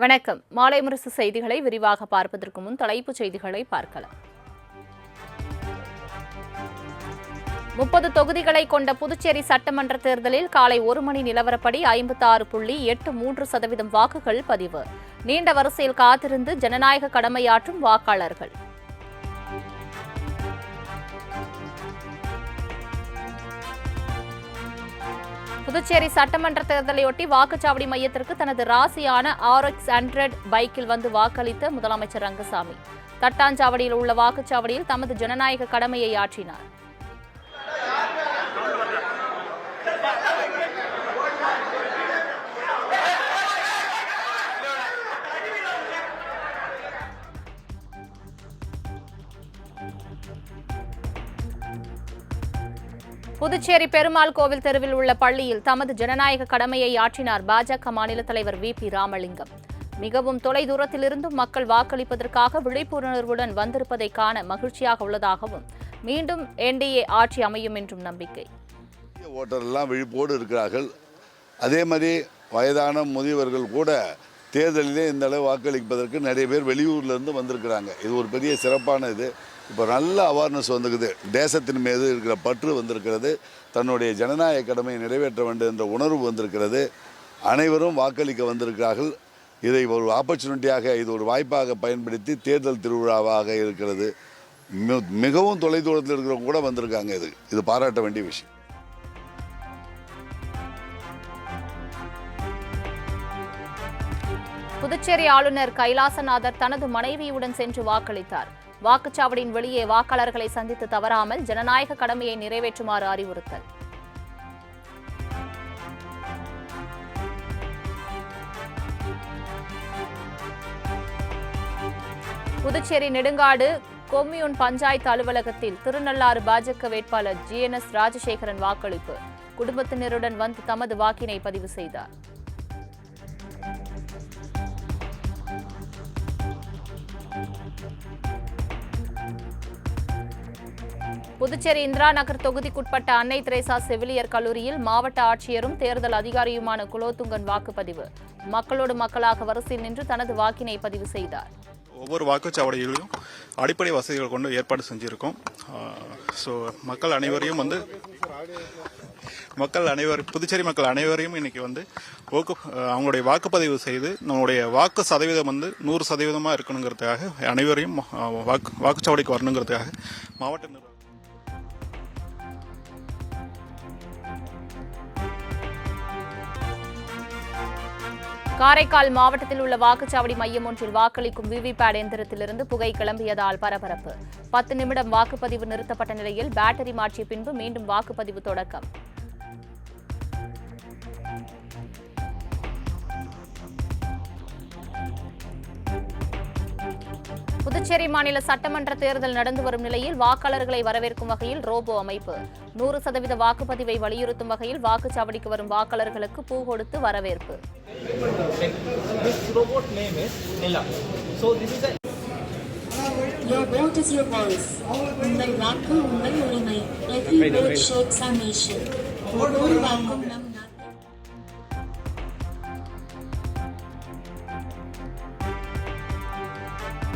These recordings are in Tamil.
வணக்கம். மாலை முரசு செய்திகளை விரிவாக பார்ப்பதற்கு முன் தலைப்புச் செய்திகளை பார்க்கலாம். 30 தொகுதிகளை கொண்ட புதுச்சேரி சட்டமன்ற தேர்தலில் காலை 1 மணி நிலவரப்படி 56.83% வாக்குகள் பதிவு. நீண்ட வரிசையில் காத்திருந்து ஜனநாயக கடமையாற்றும் வாக்காளர்கள். புதுச்சேரி சட்டமன்ற தேர்தலையொட்டி வாக்குச்சாவடி மையத்திற்கு தனது ராசியான RX 100 பைக்கில் வந்து வாக்களித்த முதலமைச்சர் ரங்கசாமி தட்டாஞ்சாவடியில் உள்ள வாக்குச்சாவடியில் தமது ஜனநாயக கடமையை ஆற்றினார். புதுச்சேரி பெருமாள் கோவில் தெருவில் உள்ள பள்ளியில் தமது ஜனநாயக கடமையை ஆற்றினார் பாஜக மாநில தலைவர் VP ராமலிங்கம். மிகவும் தொலைதூரத்திலிருந்தும் மக்கள் வாக்களிப்பதற்காக விழிப்புணர்வுடன் வந்திருப்பதை காண மகிழ்ச்சியாக உள்ளதாகவும் மீண்டும் NDA ஆட்சி அமையும் என்றும் நம்பிக்கை. ஓட்டரெல்லாம் விழிப்போடு இருக்கிறார்கள். அதே மாதிரி வயதான முதியவர்கள் கூட தேர்தலிலே இந்த அளவு வாக்களிப்பதற்கு நிறைய பேர் வெளியூர்லேருந்து வந்திருக்கிறாங்க. இது ஒரு பெரிய சிறப்பான இது. இப்போ நல்ல அவேர்னஸ் வந்துக்குது. தேசத்தின் மீது இருக்கிற பற்று வந்திருக்கிறது. தன்னுடைய ஜனநாயக கடமையை நிறைவேற்ற வேண்டும் என்ற உணர்வு வந்திருக்கிறது. அனைவரும் வாக்களிக்க வந்திருக்கிறார்கள். இதை ஒரு ஆப்பர்ச்சுனிட்டியாக, இது ஒரு வாய்ப்பாக பயன்படுத்தி தேர்தல் திருவிழாவாக இருக்கிறது. மிகவும் தொலைதூரத்தில் இருக்கிறவங்க கூட வந்திருக்காங்க. இது பாராட்ட வேண்டிய விஷயம். புதுச்சேரி ஆளுநர் கைலாசநாதர் தனது மனைவியுடன் சென்று வாக்களித்தார். வாக்குச்சாவடியின் வெளியே வாக்காளர்களை சந்தித்து தவறாமல் ஜனநாயக கடமையை நிறைவேற்றுமாறு அறிவுறுத்தல். புதுச்சேரி நெடுங்காடு கொம்யூன் பஞ்சாயத்து அலுவலகத்தில் திருநள்ளாறு பாஜக வேட்பாளர் GNS ராஜசேகரன் வாக்களிப்பு. குடும்பத்தினருடன் வந்து தமது வாக்கினை பதிவு செய்தார். புதுச்சேரி இந்திரா நகர் தொகுதிக்குட்பட்ட அன்னை தெரேசா செவிலியர் கல்லூரியில் மாவட்ட ஆட்சியரும் தேர்தல் அதிகாரியுமான குலோத்துங்கன் வாக்குப்பதிவு. மக்களோடு மக்களாக வரிசையில் நின்று தனது வாக்கினை பதிவு செய்தார். ஒவ்வொரு வாக்குச்சாவடியிலும் அடிப்படை வசதிகள் கொண்டு ஏற்பாடு செஞ்சிருக்கோம். ஸோ புதுச்சேரி மக்கள் அனைவரையும் இன்னைக்கு வந்து அவங்களுடைய வாக்குப்பதிவு செய்து நம்மளுடைய வாக்கு சதவீதம் 100% இருக்கணுங்கிறதுக்காக அனைவரையும் வாக்குச்சாவடிக்கு வரணுங்கிறதுக்காக மாவட்ட நிர்வாகம். காரைக்கால் மாவட்டத்தில் உள்ள வாக்குச்சாவடி மையம் ஒன்றில் வாக்களிக்கும் VVPAT எந்திரத்திலிருந்து புகை கிளம்பியதால் பரபரப்பு. 10 நிமிடம் வாக்குப்பதிவு நிறுத்தப்பட்ட நிலையில் பேட்டரி மாற்றிய பின்பு மீண்டும் வாக்குப்பதிவு தொடக்கம். புதுச்சேரி மாநில சட்டமன்ற தேர்தல் நடந்து வரும் நிலையில் வாக்காளர்களை வரவேற்கும் வகையில் ரோபோ அமைப்பு. 100% வாக்குப்பதிவை வலியுறுத்தும் வகையில் வாக்குச்சாவடிக்கு வரும் வாக்காளர்களுக்கு பூ கொடுத்து வரவேற்பு. Your vote is your voice. உங்கள் வாக்கு உங்கள் உரிமை. Every vote shapes our nation. ஒவ்வொரு வாக்கும் நம் நாட்டை.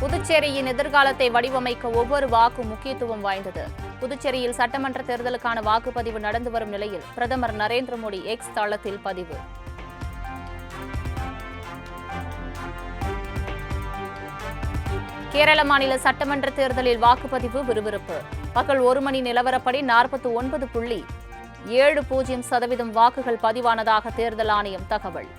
புதுச்சேரியின் எதிர்காலத்தை வடிவமைக்க ஒவ்வொரு வாக்கும் முக்கியத்துவம் வாய்ந்தது. புதுச்சேரியில் சட்டமன்ற தேர்தலுக்கான வாக்குப்பதிவு நடந்து வரும் நிலையில் பிரதமர் நரேந்திர மோடி X தளத்தில் பதிவு. கேரள மாநில சட்டமன்ற தேர்தலில் வாக்குப்பதிவு விறுவிறுப்பு. பகல் 1 மணி நிலவரப்படி 49.70% வாக்குகள் பதிவானதாக தேர்தல் ஆணையம் தகவல்.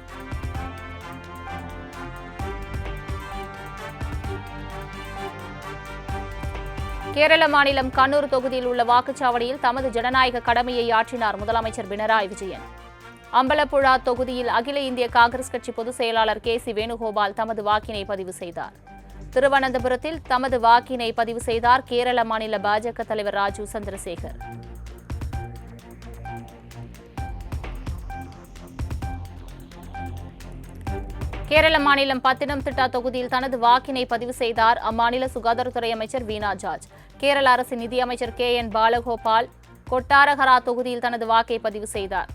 கேரள மாநிலம் கண்ணூர் தொகுதியில் உள்ள வாக்குச்சாவடியில் தமது ஜனநாயக கடமையை ஆற்றினார் முதலமைச்சர் பினராயி விஜயன். அம்பலப்புழா தொகுதியில் அகில இந்திய காங்கிரஸ் கட்சி பொதுச் செயலாளர் KC வேணுகோபால் தமது வாக்கினை பதிவு செய்தார். திருவனந்தபுரத்தில் தமது வாக்கினை பதிவு செய்தார் கேரள மாநில பாஜக தலைவர் ராஜு சந்திரசேகர். கேரள மாநிலம் பத்தினம்திட்டா தொகுதியில் தனது வாக்கினை பதிவு செய்தார் அம்மாநில சுகாதாரத்துறை அமைச்சர் வீணா ஜார்ஜ். கேரள அரசின் நிதியமைச்சர் KN பாலகோபால் கொட்டாரகரா தொகுதியில் தனது வாக்கை பதிவு செய்தார்.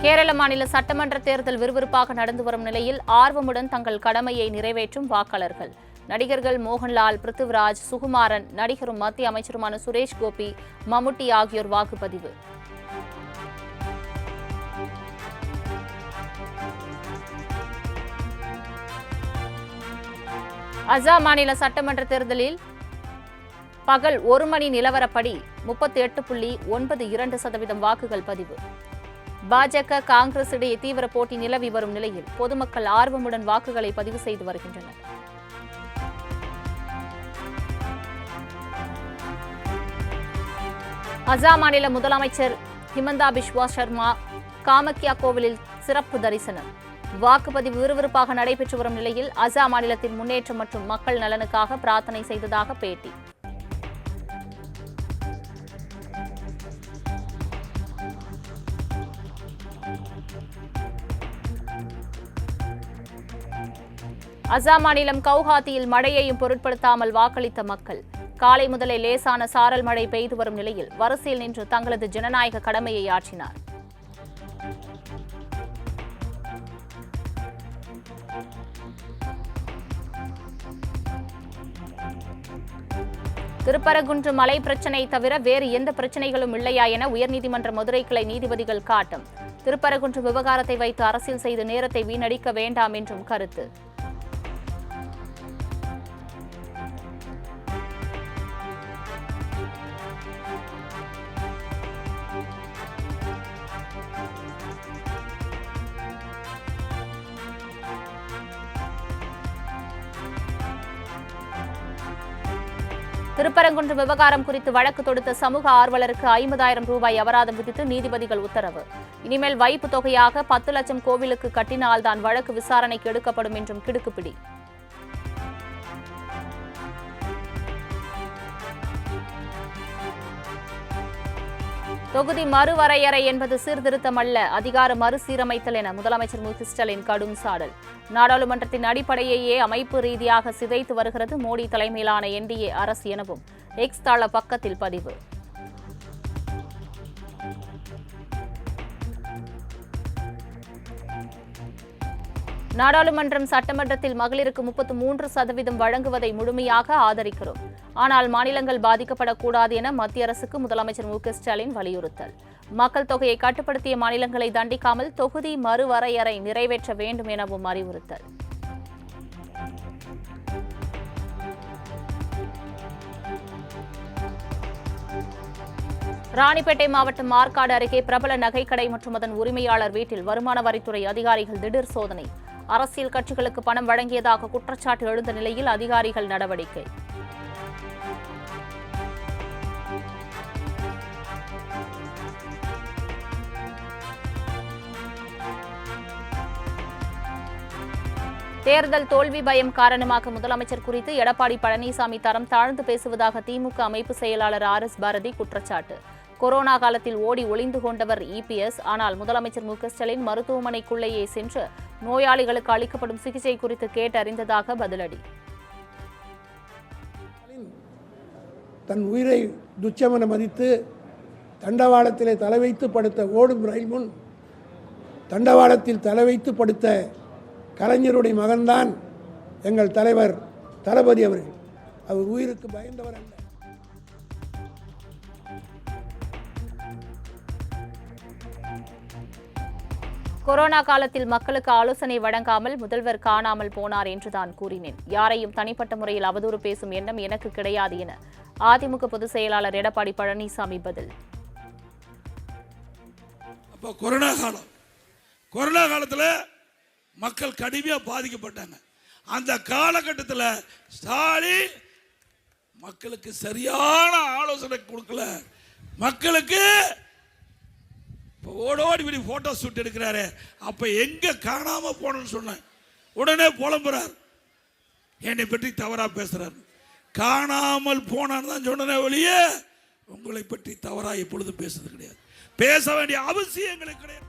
கேரள மாநில சட்டமன்ற தேர்தல் விறுவிறுப்பாக நடந்து வரும் நிலையில் ஆர்வமுடன் தங்கள் கடமையை நிறைவேற்றும் வாக்காளர்கள். நடிகர்கள் மோகன்லால், பிருத்திவிராஜ், சுகுமாரன், நடிகரும் மத்திய அமைச்சருமான சுரேஷ் கோபி, மம்முட்டி ஆகியோர் வாக்குப்பதிவு. அசாம் மாநில சட்டமன்ற தேர்தலில் பகல் 1 மணி நிலவரப்படி 38.92% வாக்குகள் பதிவு. பாஜக, காங்கிரஸ் இடையே தீவிர போட்டி நிலவி வரும் நிலையில் பொதுமக்கள் ஆர்வமுடன் வாக்குகளை பதிவு செய்து வருகின்றனர். அசாம் மாநில முதலமைச்சர் ஹிமந்தா பிஸ்வா சர்மா காமக்யா கோவிலில் சிறப்பு தரிசனம். வாக்குப்பதிவு விறுவிறுப்பாக நடைபெற்று வரும் நிலையில் அசாம் மாநிலத்தின் முன்னேற்றம் மற்றும் மக்கள் நலனுக்காக பிரார்த்தனை செய்ததாக பேட்டி. அசாம் மாநிலம் கவுஹாத்தியில் மழையையும் பொருட்படுத்தாமல் வாக்களித்த மக்கள். காலை முதலே லேசான சாரல் மழை பெய்து வரும் நிலையில் வரிசையில் நின்று தங்களது ஜனநாயக கடமையை ஆற்றினார். திருப்பரங்குன்றம் மலை பிரச்சினை தவிர வேறு எந்த பிரச்சினைகளும் இல்லையா என உயர்நீதிமன்ற மதுரை கிளை நீதிபதிகள் காட்டம். திருப்பரங்குன்றம் விவகாரத்தை வைத்து அரசியல் செய்து நேரத்தை வீணடிக்க வேண்டாம் என்றும் கருத்து. திருப்பரங்குன்றம் விவகாரம் குறித்து வழக்கு தொடுத்த சமூக ஆர்வலருக்கு 50,000 ரூபாய் அபராதம் விதித்து நீதிபதிகள் உத்தரவு. இனிமேல் வைப்பு தொகையாக 10 லட்சம் கோவிலுக்கு கட்டினால்தான் வழக்கு விசாரணைக்கு எடுக்கப்படும் என்றும் கிடுக்குப்பிடி. தொகுதி மறுவரையறை என்பது சீர்திருத்தம் அல்ல, அதிகார மறுசீரமைத்தல் என முதலமைச்சர் மு க ஸ்டாலின் கடும் சாடல். நாடாளுமன்றத்தின் அடிப்படையையே அமைப்பு ரீதியாக சிதைத்து வருகிறது மோடி தலைமையிலான என்டிஏ அரசு எனவும் எக்ஸ் தள பக்கத்தில் பதிவு. நாடாளுமன்றம் சட்டமன்றத்தில் மகளிருக்கு 33% வழங்குவதை முழுமையாக ஆதரிக்கிறோம். ஆனால் மாநிலங்கள் பாதிக்கப்படக்கூடாது என மத்திய அரசுக்கு முதலமைச்சர் மு க ஸ்டாலின் வலியுறுத்தல். மக்கள் தொகையை கட்டுப்படுத்திய மாநிலங்களை தண்டிக்காமல் தொகுதி மறுவரையறை நிறைவேற்ற வேண்டும் எனவும் அறிவுறுத்தல். ராணிப்பேட்டை மாவட்டம் ஆற்காடு அருகே பிரபல நகைக்கடை மற்றும் அதன் உரிமையாளர் வீட்டில் வருமான வரித்துறை அதிகாரிகள் திடீர் சோதனை. அரசியல் கட்சிகளுக்கு பணம் வழங்கியதாக குற்றச்சாட்டு எழுந்த நிலையில் அதிகாரிகள் நடவடிக்கை. தேர்தல் தோல்வி பயம் காரணமாக முதலமைச்சர் குறித்து எடப்பாடி பழனிசாமி தரம் தாழ்ந்து பேசுவதாக திமுக அமைப்பு செயலாளர் RS பாரதி குற்றச்சாட்டு. கொரோனா காலத்தில் ஓடி ஒளிந்து கொண்டவர் EPS. ஆனால் முதலமைச்சர் மு க ஸ்டாலின் மருத்துவமனைக்குள்ளேயே சென்று நோயாளிகளுக்கு அளிக்கப்படும் சிகிச்சை குறித்து கேட்டறிந்ததாக பதிலடி. தன் உயிரை துச்சமென மதித்து தண்டவாளத்திலே தலை வைத்து படுத்த ஓடும் ரயில் முன் தண்டவாளத்தில் தலை வைத்து படுத்த கலைஞருடைய மகன்தான் எங்கள் தலைவர் தளபதி அவர்கள். அவர் உயிருக்கு பயந்தவர் அல்ல. கொரோனா காலத்தில் மக்களுக்கு ஆலோசனை வழங்காமல் முதல்வர் காணாமல் போனார் என்றுதான் கூறினேன். யாரையும் தனிப்பட்ட முறையில் அவதூறு பேசும் எண்ணம் எனக்கு கிடையாது என அதிமுக பொதுச் செயலாளர் எடப்பாடி பழனிசாமி பதில். அப்போ கொரோனா காலத்தில் மக்கள் கடுமையாக பாதிக்கப்பட்டாங்க. அந்த காலகட்டத்தில் ஸ்டாலின் மக்களுக்கு சரியான ஆலோசனை கொடுக்கல. மக்களுக்கு ஓடோடி இப்படி போட்டோ ஷூட் எடுக்கிறாரு. அப்ப எங்க காணாம போனன்னு சொன்னேன். உடனே புலம்புறார், என்னை பற்றி தவறா பேசுறாரு. காணாமல் போனான்னு தான் சொன்னே ஒழிய உங்களை பற்றி தவறா எப்பொழுது பேசுறது கிடையாது. பேச வேண்டிய அவசியம் எங்களுக்கு கிடையாது.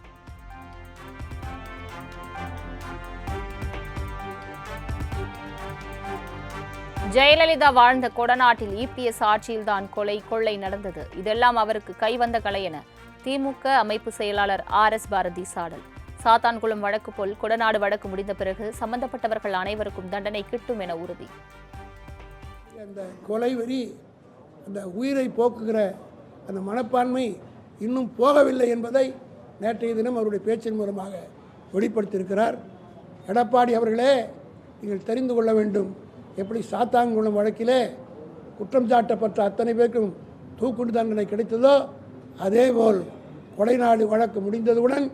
ஜெயலலிதா வாழ்ந்த கொடநாட்டில் இபிஎஸ் ஆட்சியில்தான் கொலை கொள்ளை நடந்தது. இதெல்லாம் அவருக்கு கைவந்த கலை என திமுக அமைப்பு செயலாளர் RS பாரதி சாடல். சாத்தான்குளம் வழக்கு போல் கொடநாடு வழக்கு முடிந்த பிறகு சம்பந்தப்பட்டவர்கள் அனைவருக்கும் தண்டனை கிட்டும் என உறுதி. அந்த கொலை வெறி, அந்த உயிரை போக்குகிற அந்த மனப்பான்மை இன்னும் போகவில்லை என்பதை நேற்றைய தினம் அவருடைய பேச்சின் மூலமாக வெளிப்படுத்தியிருக்கிறார். எடப்பாடி அவர்களே, நீங்கள் தெரிந்து கொள்ள வேண்டும், எப்படி சாத்தான்குளம் வழக்கிலே குற்றம் சாட்டப்பட்ட அத்தனை பேருக்கும் தூக்குண்டு தண்டனை கிடைத்ததோ அதேபோல் கொடைநாடு வழக்கு முடிந்ததுடன்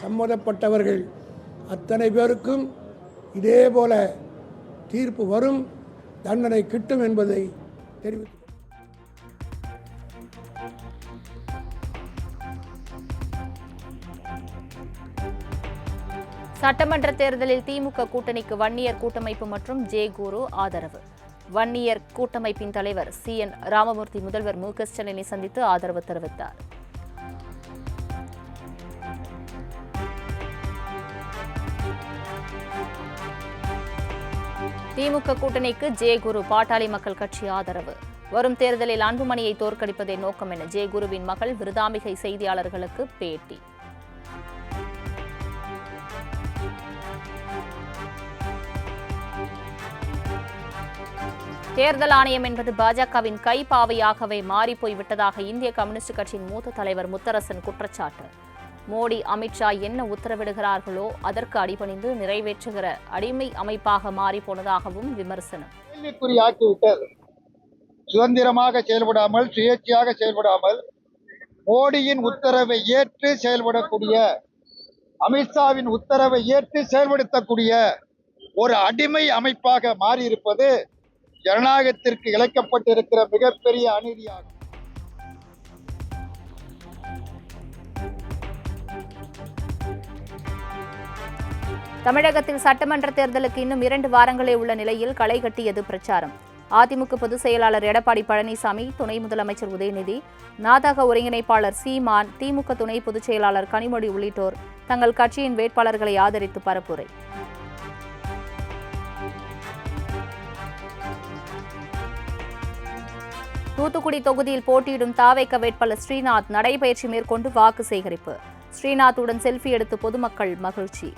சம்மதப்பட்டவர்கள் அத்தனை பேருக்கும் இதேபோல தீர்ப்பு வரும், தண்டனை கிட்டும் என்பதை தெரிவித்து சட்டமன்ற தேர்தலில் திமுக கூட்டணிக்கு வன்னியர் கூட்டமைப்பு மற்றும் குரு ஆதரவு. வன்னியர் கூட்டமைப்பின் தலைவர் CN ராமமூர்த்தி முதல்வர் மு க ஸ்டாலினை சந்தித்து ஆதரவு தெரிவித்தார். திமுக கூட்டணிக்கு குரு பாட்டாளி மக்கள் கட்சி ஆதரவு. வரும் தேர்தலில் அன்புமணியை தோற்கடிப்பதே நோக்கம் என குருவின் மகள் விருதாம்பிகை செய்தியாளர்களுக்கு பேட்டி. தேர்தல் ஆணையம் என்பது பாஜகவின் கைப்பாவையாகவே மாறிப்போய் விட்டதாக இந்திய கம்யூனிஸ்ட் கட்சியின் மூத்த தலைவர் முத்தரசன் குற்றச்சாட்டு. மோடி, அமித்ஷா என்ன உத்தரவிடுகிறார்களோ அதற்கு அடிபணிந்து நிறைவேற்றுகிற அடிமை அமைப்பாக மாறிப்போனதாகவும் விமர்சனம். கேள்விக்குறியாக்கிவிட்டது. சுதந்திரமாக செயல்படாமல், சுயேட்சையாக செயல்படாமல், மோடியின் உத்தரவை ஏற்று செயல்படக்கூடிய, அமித்ஷாவின் உத்தரவை ஏற்று செயல்படுத்தக்கூடிய ஒரு அடிமை அமைப்பாக மாறியிருப்பது ஜனநாயகத்திற்கு இழைக்கப்பட்டிருக்கிற மிகப்பெரிய அநீதியாகும். தமிழகத்தில் சட்டமன்ற தேர்தலுக்கு இன்னும் 2 வாரங்களே உள்ள நிலையில் களை கட்டியது பிரச்சாரம். அதிமுக பொதுச் செயலாளர் எடப்பாடி பழனிசாமி, துணை முதலமைச்சர் உதயநிதி, நாதக ஒருங்கிணைப்பாளர் சீமான், திமுக துணை பொதுச் செயலாளர் கனிமொழி உள்ளிட்டோர் தங்கள் கட்சியின் வேட்பாளர்களை ஆதரித்து பரப்புரை. தூத்துக்குடி தொகுதியில் போட்டியிடும் தாவேக வேட்பாளர் ஸ்ரீநாத் நடைபயிற்சி மேற்கொண்டு வாக்கு சேகரிப்பு. ஸ்ரீநாத்துடன் செல்ஃபி எடுத்து பொதுமக்கள் மகிழ்ச்சி.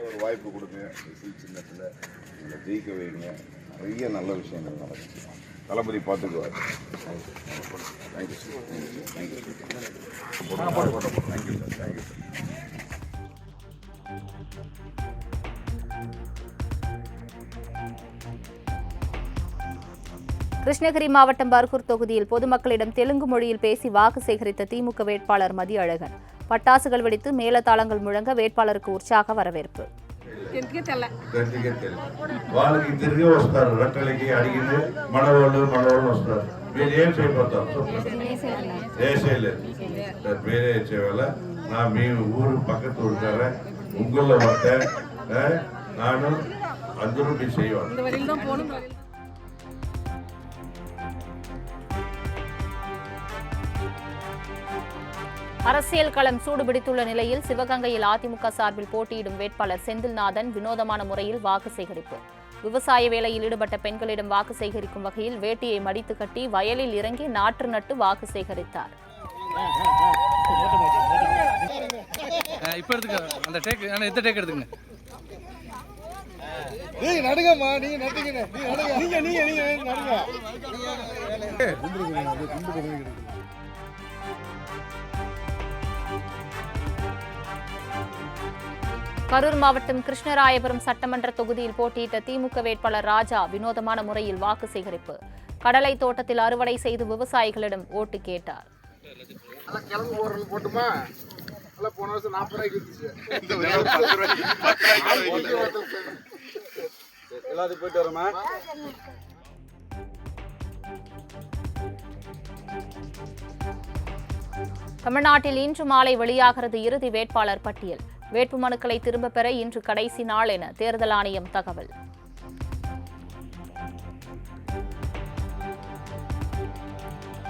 ஒரு வாய்ப்பு கொடுங்க, சின்னத்தில் ஜெயிக்க வைங்க, நிறைய நல்ல விஷயங்கள் நடக்கும். தளபதி பார்த்துக்குவார். Thank you sir. Thank you sir. Thank you sir. Krishnagiri மாவட்டம் பர்கூர் தொகுதியில் பொதுமக்களிடம் தெலுங்கு மொழியில் பேசி வாக்கு சேகரித்த திமுக வேட்பாளர் மதியழகன். பட்டாசுகள் வெடித்து மேளதாளங்கள் ముழంగ వేட்பாளருக்கு ఉత్సాహ వరవేర్పు. వాళ్ళకి తిరిగి వస్తారు, రట్టలకి అడిగింది మనవాళ్ళు వస్తారు. మీరు ఏం చేయబోతారు? వేసేయలేదు. వేరే చేయవల్ల నా మీ ఊరు పక్కకు ఉడతారా ముగ్గుల్లో వస్తే నాను అందరూ మీ చేయవాలి. அரசியல் களம் சூடுபிடித்துள்ள நிலையில் சிவகங்கையில் அதிமுக சார்பில் போட்டியிடும் வேட்பாளர் செந்தில்நாதன் வினோதமான முறையில் வாக்கு சேகரிப்பு. விவசாய வேலையில் ஈடுபட்ட பெண்களிடம் வாக்கு சேகரிக்கும் வகையில் வேட்டியை மடித்து கட்டி வயலில் இறங்கி நாற்று நட்டு வாக்கு சேகரித்தார். கரூர் மாவட்டம் கிருஷ்ணராயபுரம் சட்டமன்ற தொகுதியில் போட்டியிட்ட திமுக வேட்பாளர் ராஜா வினோதமான முறையில் வாக்கு சேகரிப்பு. கடலை தோட்டத்தில் அறுவடை செய்து விவசாயிகளிடம் ஓட்டு கேட்டார். தமிழ்நாட்டில் இன்று மாலை வெளியாகிறது இறுதி வேட்பாளர் பட்டியல். வேட்புமனுக்களை திரும்பப் பெற இன்று கடைசி நாள் என தேர்தல் ஆணையம் தகவல்.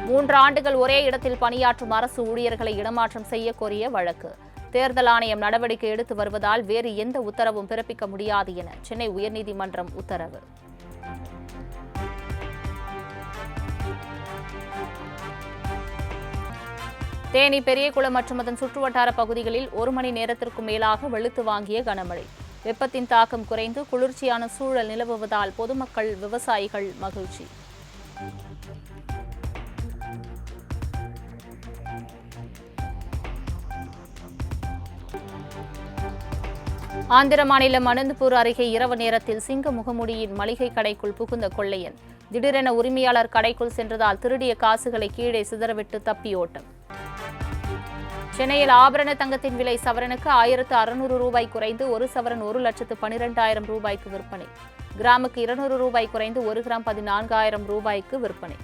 மூன்று ஆண்டுகள் ஒரே இடத்தில் பணியாற்றும் அரசு ஊழியர்களை இடமாற்றம் செய்ய கோரிய வழக்கு. தேர்தல் ஆணையம் நடவடிக்கை எடுத்து வருவதால் வேறு எந்த உத்தரவும் பிறப்பிக்க முடியாது என சென்னை உயர்நீதிமன்றம் உத்தரவு. தேனி பெரியகுளம் மற்றும் அதன் சுற்றுவட்டார பகுதிகளில் 1 மணி நேரத்திற்கும் மேலாக வெளுத்து வாங்கிய கனமழை. வெப்பத்தின் தாக்கம் குறைந்து குளிர்ச்சியான சூழல் நிலவுவதால் பொதுமக்கள், விவசாயிகள் மகிழ்ச்சி. ஆந்திர மாநிலம் அனந்தபூர் அருகே இரவு நேரத்தில் சிங்க முகமுடியின் மளிகை கடைக்குள் புகுந்த கொள்ளையன் திடீரென உரிமையாளர் கடைக்குள் சென்றதால் திருடிய காசுகளை கீழே சிதறவிட்டு தப்பியோட்டம். சென்னையில் ஆபரண தங்கத்தின் விலை சவரனுக்கு 1600 ரூபாய் குறைந்து 1 சவரன் 1,12,000 ரூபாய்க்கு விற்பனை. கிராமுக்கு 200 ரூபாய் குறைந்து 1 கிராம் 14,000 ரூபாய்க்கு விற்பனை.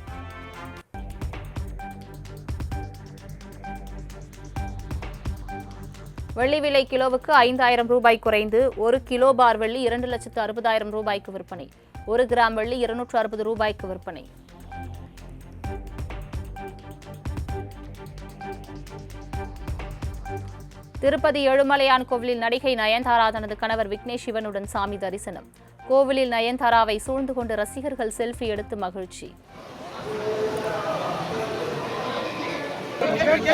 வெள்ளி விலை கிலோவுக்கு 5,000 ரூபாய் குறைந்து 1 கிலோ பார் வெள்ளி 2,60,000 ரூபாய்க்கு விற்பனை. 1 கிராம் வெள்ளி 260 ரூபாய்க்கு விற்பனை. திருப்பதி ஏழுமலையான் கோவிலில் நடிகை நயன்தாரா தனது கணவர் விக்னேஷ் சிவனுடன் சாமி தரிசனம். கோவிலில் நயன்தாராவை சூழ்ந்து கொண்டு ரசிகர்கள் செல்ஃபி எடுத்து மகிழ்ச்சி.